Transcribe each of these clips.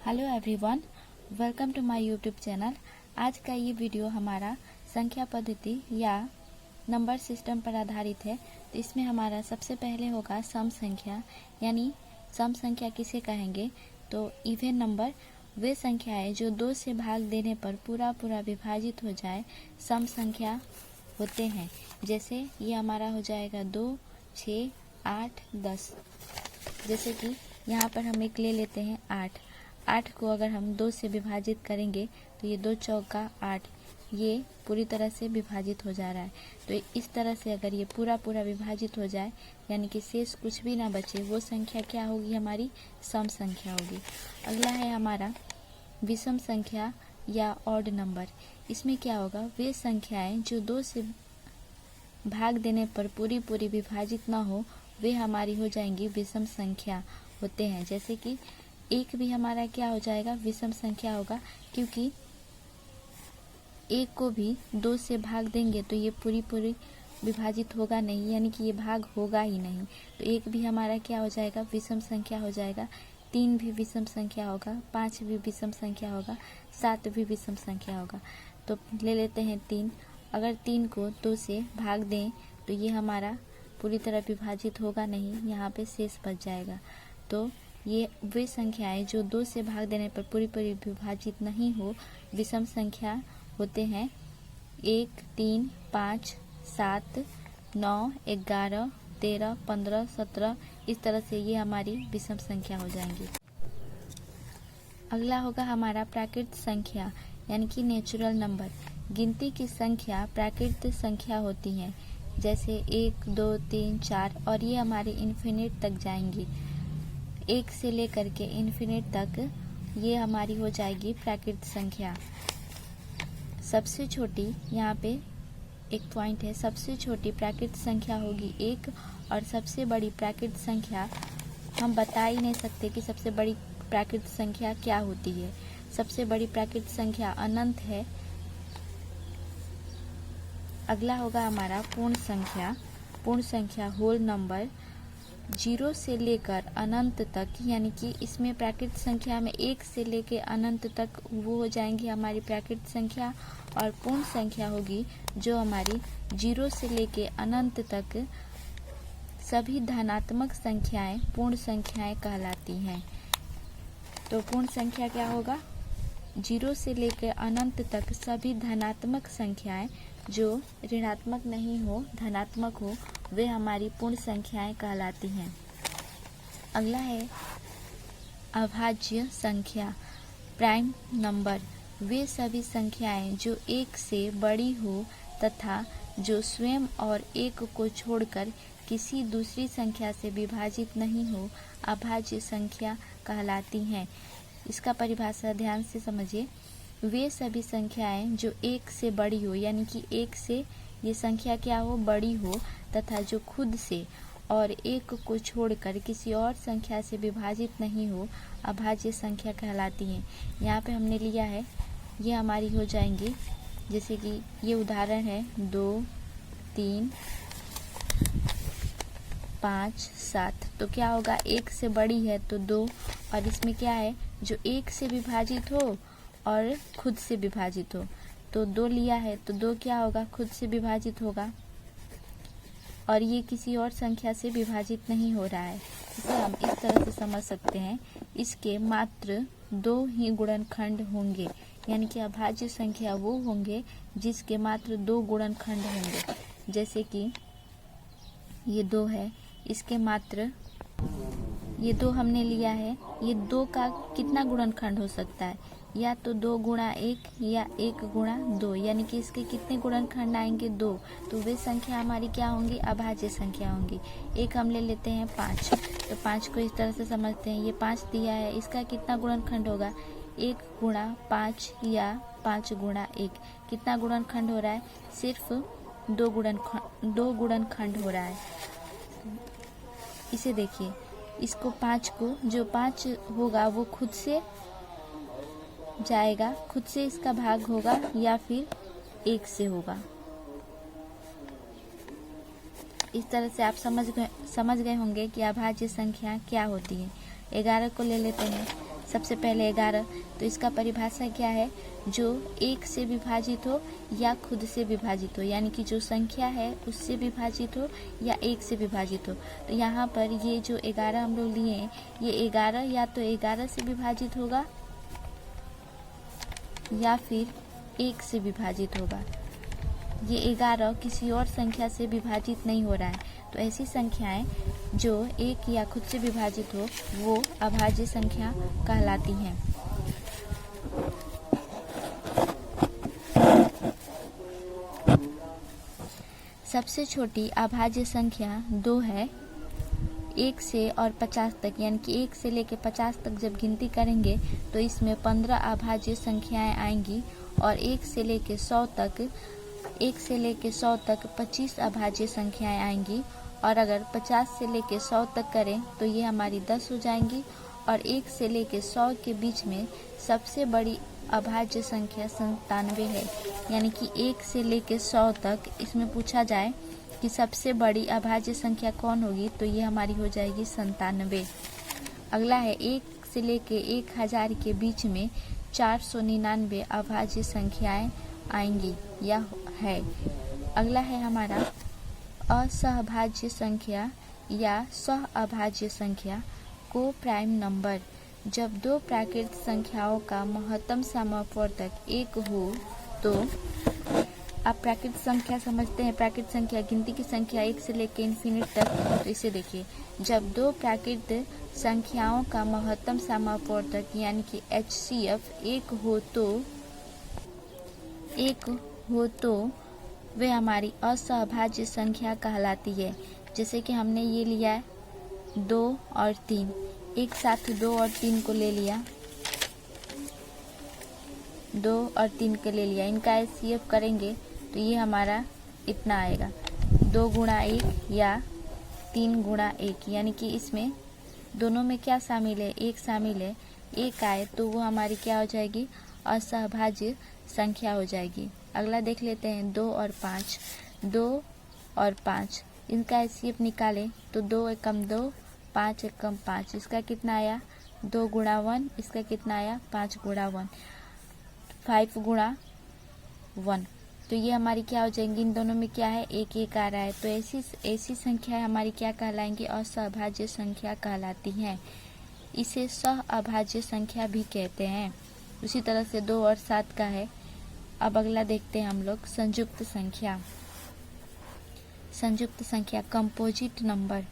Hello everyone, welcome to my YouTube channel. आज का ये वीडियो हमारा संख्या पद्धति या नंबर सिस्टम पर आधारित है। तो इसमें हमारा सबसे पहले होगा सम संख्या, यानी सम संख्या किसे कहेंगे? तो इवन नंबर वे संख्याएं जो 2 से भाग देने पर पूरा विभाजित हो जाए सम संख्या होते हैं। जैसे ये हमारा हो जाएगा 2, 6, 8, 10। जैसे कि यहाँ पर हम एक ले लेते हैं 8 को अगर हम 2 से विभाजित करेंगे तो ये 2 चौका 8, ये पूरी तरह से विभाजित हो जा रहा है। तो इस तरह से अगर ये पूरा विभाजित हो जाए, यानी कि शेष कुछ भी ना बचे, वो संख्या क्या होगी? हमारी सम संख्या होगी। अगला है हमारा विषम संख्या या ऑड नंबर। इसमें क्या होगा? वे संख्याएं जो 2 से भाग देने पर पूरी विभाजित ना हो, वे हमारी हो जाएंगी विषम संख्या होते हैं। जैसे कि 1 भी हमारा क्या हो जाएगा? विषम संख्या होगा, क्योंकि 1 को भी 2 से भाग देंगे तो ये पूरी विभाजित होगा नहीं, यानी कि ये भाग होगा ही नहीं। तो 1 भी हमारा क्या हो जाएगा? विषम संख्या हो जाएगा। 3 भी विषम संख्या होगा, 5 भी विषम संख्या होगा, 7 भी विषम संख्या होगा। तो ले लेते हैं 3। अगर 3 को 2 से भाग दें तो ये हमारा पूरी तरह विभाजित होगा नहीं, यहाँ पे शेष बच जाएगा। तो ये वे संख्याएं जो 2 से भाग देने पर पूरी विभाजित नहीं हो, विषम संख्या होते हैं। 1, 3, 5, 7, 9, 11, 13, 15, 17, इस तरह से ये हमारी विषम संख्या हो जाएंगी। अगला होगा हमारा प्राकृत संख्या, यानी कि नेचुरल नंबर। गिनती की संख्या प्राकृत संख्या होती हैं, जैसे 1, 2, 3, 4, और ये हमारी इन्फिनिट तक जाएंगी। 1 से लेकर के इन्फिनिट तक ये हमारी हो जाएगी प्राकृत संख्या। सबसे छोटी, यहाँ पे एक पॉइंट है, सबसे छोटी प्राकृत संख्या होगी 1, और सबसे बड़ी प्राकृत संख्या हम बता ही नहीं सकते कि सबसे बड़ी प्राकृत संख्या क्या होती है। सबसे बड़ी प्राकृत संख्या अनंत है। अगला होगा हमारा पूर्ण संख्या। पूर्ण संख्या होल नंबर 0 से लेकर अनंत तक, यानी कि इसमें प्राकृत संख्या में 1 से लेकर अनंत तक वो हो जाएंगी हमारी प्राकृत संख्या, और पूर्ण संख्या होगी जो हमारी 0 से लेकर अनंत तक सभी धनात्मक संख्याएं पूर्ण संख्याएं कहलाती हैं। तो पूर्ण संख्या क्या होगा? 0 से लेकर अनंत तक सभी धनात्मक संख्याएं जो ऋणात्मक नहीं हो, धनात्मक हो, वे हमारी पूर्ण संख्याएं कहलाती हैं। अगला है अभाज्य संख्या, प्राइम नंबर। वे सभी संख्याएं जो 1 से बड़ी हो तथा जो स्वयं और 1 को छोड़कर किसी दूसरी संख्या से विभाजित नहीं हो, अभाज्य संख्या कहलाती हैं। इसका परिभाषा ध्यान से समझिए। वे सभी संख्याएं जो 1 से बड़ी हो, यानी कि 1 से ये संख्या क्या हो? बड़ी हो, तथा जो खुद से और 1 को छोड़कर किसी और संख्या से विभाजित नहीं हो, अभाज्य संख्या कहलाती हैं। यहाँ पे हमने लिया है, ये हमारी हो जाएंगी, जैसे कि ये उदाहरण है 2, 3, 5, 7। तो क्या होगा? 1 से बड़ी है तो 2, और इसमें क्या है? जो 1 से विभाजित हो और खुद से विभाजित हो। तो 2 लिया है तो 2 क्या होगा? खुद से विभाजित होगा, और ये किसी और संख्या से विभाजित नहीं हो रहा है। इसे हम इस तरह से समझ सकते हैं, इसके मात्र 2 ही गुणनखंड होंगे, यानी कि अभाज्य संख्या वो होंगे जिसके मात्र 2 गुणनखंड होंगे। जैसे कि ये 2 है, इसके मात्र ये 2 हमने लिया है, ये 2 का कितना गुणनखंड हो सकता है? या तो 2 गुणा 1 या 1 गुणा 2, यानी कि इसके कितने गुणनखंड आएंगे? 2। तो वे संख्या हमारी क्या होंगी? अभाज्य संख्या होंगी। एक हम ले लेते हैं 5। तो 5 को इस तरह से समझते हैं, ये 5 दिया है, इसका कितना गुणनखंड होगा? 1 गुणा 5 या 5 गुणा 1। कितना गुणनखंड हो रहा है? सिर्फ 2 गुणनखंड हो रहा है। इसे देखिए, इसको 5 को, जो 5 होगा वो खुद से जाएगा, खुद से इसका भाग होगा, या फिर 1 से होगा। इस तरह से आप समझ गए होंगे कि अभाज्य संख्या क्या होती है। 11 को ले लेते हैं। सबसे पहले 11, तो इसका परिभाषा क्या है, जो 1 से विभाजित हो या खुद से विभाजित हो, यानी कि जो संख्या है उससे विभाजित हो या 1 से विभाजित हो। तो यहाँ पर ये जो 11 हम लोग लिए हैं, ये 11 या तो 11 से विभाजित होगा या फिर 1 से विभाजित होगा। ये 11 किसी और संख्या से विभाजित नहीं हो रहा है। तो ऐसी संख्याएं जो 1 या खुद से विभाजित हो वो अभाज्य संख्या कहलाती हैं। सबसे छोटी अभाज्य संख्या 2 है। 1 से और 50 तक, यानी कि 1 से लेकर 50 तक जब गिनती करेंगे तो इसमें 15 अभाज्य संख्याएं आएंगी और 1 से लेकर 100 तक 25 अभाज्य संख्याएं आएंगी। और अगर 50 से लेकर 100 तक करें तो ये हमारी 10 हो जाएंगी। और 1 से लेकर 100 के बीच में सबसे बड़ी अभाज्य संख्या 97 है, यानी कि 1 से लेकर 100 तक इसमें पूछा जाए कि सबसे बड़ी अभाज्य संख्या कौन होगी, तो ये हमारी हो जाएगी 97। अगला है 1 से लेकर 1000 के बीच में 499 अभाज्य संख्याएं आएंगी या है। अगला है हमारा असहभाज्य संख्या या सहअभाज्य संख्या को प्राइम नंबर। जब दो प्राकृत संख्याओं का महत्तम समापवर्तक 1 हो तो, आप प्राकृत संख्या समझते हैं, प्राकृत संख्या गिनती की संख्या 1 से लेकर इन्फिनिट तक। तो इसे देखिए, जब दो प्राकृत संख्याओं का महत्तम समापवर्तक यानी कि HCF 1 हो तो वे हमारी असहभाज्य संख्या कहलाती है। जैसे कि हमने ये लिया है 2 और 3, एक साथ 2 और 3 को ले लिया, 2 और 3 को ले लिया, इनका HCF करेंगे तो ये हमारा इतना आएगा, 2 गुणा 1 या 3 गुणा 1, यानी कि इसमें दोनों में क्या शामिल है, 1 शामिल है। 1 आए तो वो हमारी क्या हो जाएगी, असहभाज्य संख्या हो जाएगी। अगला देख लेते हैं 2 और 5, 2 और 5, इनका HCF निकालें तो 2 एकम 2, 5 एकम 5, इसका कितना आया 2 गुणा 1, इसका कितना आया 5 गुणा 1, 5 गुणा 1। तो ये हमारी क्या हो जाएंगी, इन दोनों में क्या है 1 1 आ रहा है। तो ऐसी संख्या हमारी क्या कहलाएंगी, असहभाज्य संख्या कहलाती हैं। इसे सहअभाज्य संख्या भी कहते हैं। उसी तरह से 2 और 7 का है। अब अगला देखते हैं हम लोग संयुक्त संख्या। संयुक्त संख्या कंपोजिट नंबर।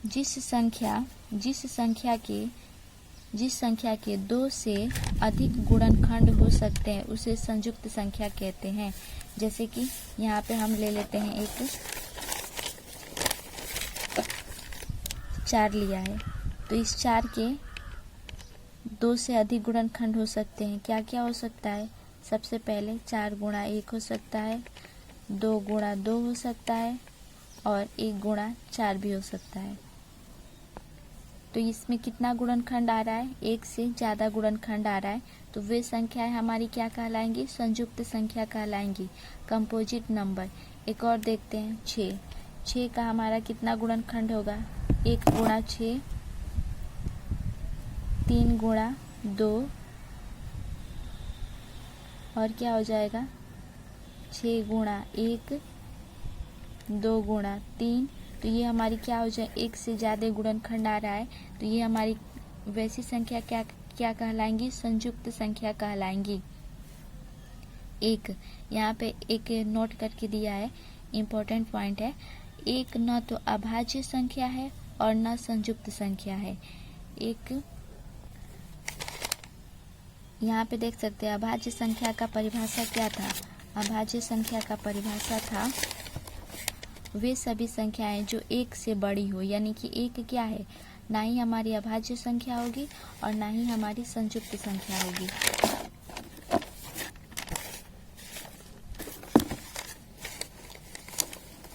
जिस संख्या के 2 से अधिक गुणनखंड हो सकते हैं उसे संयुक्त संख्या कहते हैं। जैसे कि यहाँ पे हम ले लेते हैं एक 4 लिया है, तो इस 4 के 2 से अधिक गुणनखंड हो सकते हैं। क्या क्या हो सकता है, सबसे पहले 4 गुणा 1 हो सकता है, 2 गुणा 2 हो सकता है और 1 गुणा 4 भी हो सकता है। तो इसमें कितना गुणनखंड आ रहा है, 1 से ज़्यादा गुणनखंड आ रहा है, तो वे संख्याएं हमारी क्या कहलाएंगी, संयुक्त संख्या कहलाएंगी, कंपोजिट नंबर। एक और देखते हैं 6 का हमारा कितना गुणनखंड होगा, 1 गुणा 6, 3 गुणा 2 और क्या हो जाएगा 6 गुणा 1, 2 गुणा 3। तो ये हमारी क्या हो जाए, 1 से ज़्यादा गुणनखंड आ रहा है, तो ये हमारी वैसी संख्या क्या कहलाएंगी, संयुक्त संख्या कहलाएंगी। एक यहाँ पे एक नोट करके दिया है, इम्पोर्टेंट पॉइंट है, एक न तो अभाज्य संख्या है और न संयुक्त संख्या है। एक यहाँ पे देख सकते हैं अभाज्य संख्या का परिभाषा क्या था। अभाज्य संख्या का परिभाषा था वे सभी संख्याएं जो 1 से बड़ी हो, यानी कि 1 क्या है, ना ही हमारी अभाज्य संख्या होगी और ना ही हमारी संयुक्त संख्या होगी।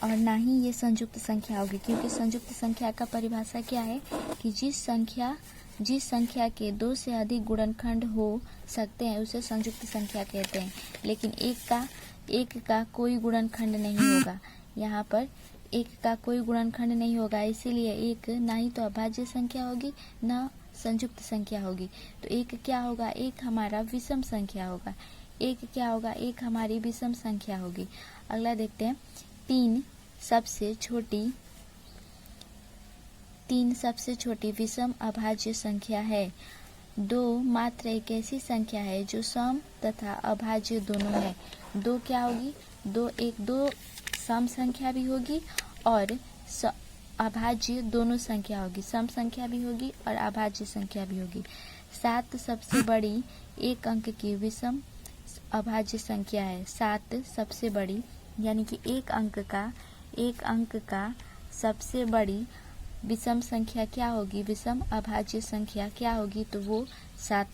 और ना ही ये संयुक्त संख्या होगी, क्योंकि संयुक्त संख्या का परिभाषा क्या है कि जिस संख्या के 2 से अधिक गुणनखंड हो सकते हैं उसे संयुक्त संख्या कहते हैं। लेकिन एक का कोई गुणनखंड नहीं होगा। यहाँ पर एक का कोई गुणनखंड नहीं होगा, इसीलिए एक ना ही तो अभाज्य संख्या होगी न संयुक्त संख्या होगी। तो एक क्या होगा, एक हमारा विषम संख्या होगा। एक क्या होगा, एक हमारी विषम संख्या होगी। अगला देखते हैं, तीन सबसे छोटी विषम अभाज्य संख्या है। दो मात्र एक ऐसी संख्या है जो सम तथा अभाज्य दोनों है। दो क्या होगी, दो सम संख्या भी होगी और अभाज्य दोनों संख्या होगी, सम संख्या भी होगी और अभाज्य संख्या भी होगी। सात सबसे बड़ी एक अंक की विषम अभाज्य संख्या है। सात सबसे बड़ी यानी कि एक अंक का सबसे बड़ी विषम संख्या क्या होगी, विषम अभाज्य संख्या क्या होगी, तो वो 7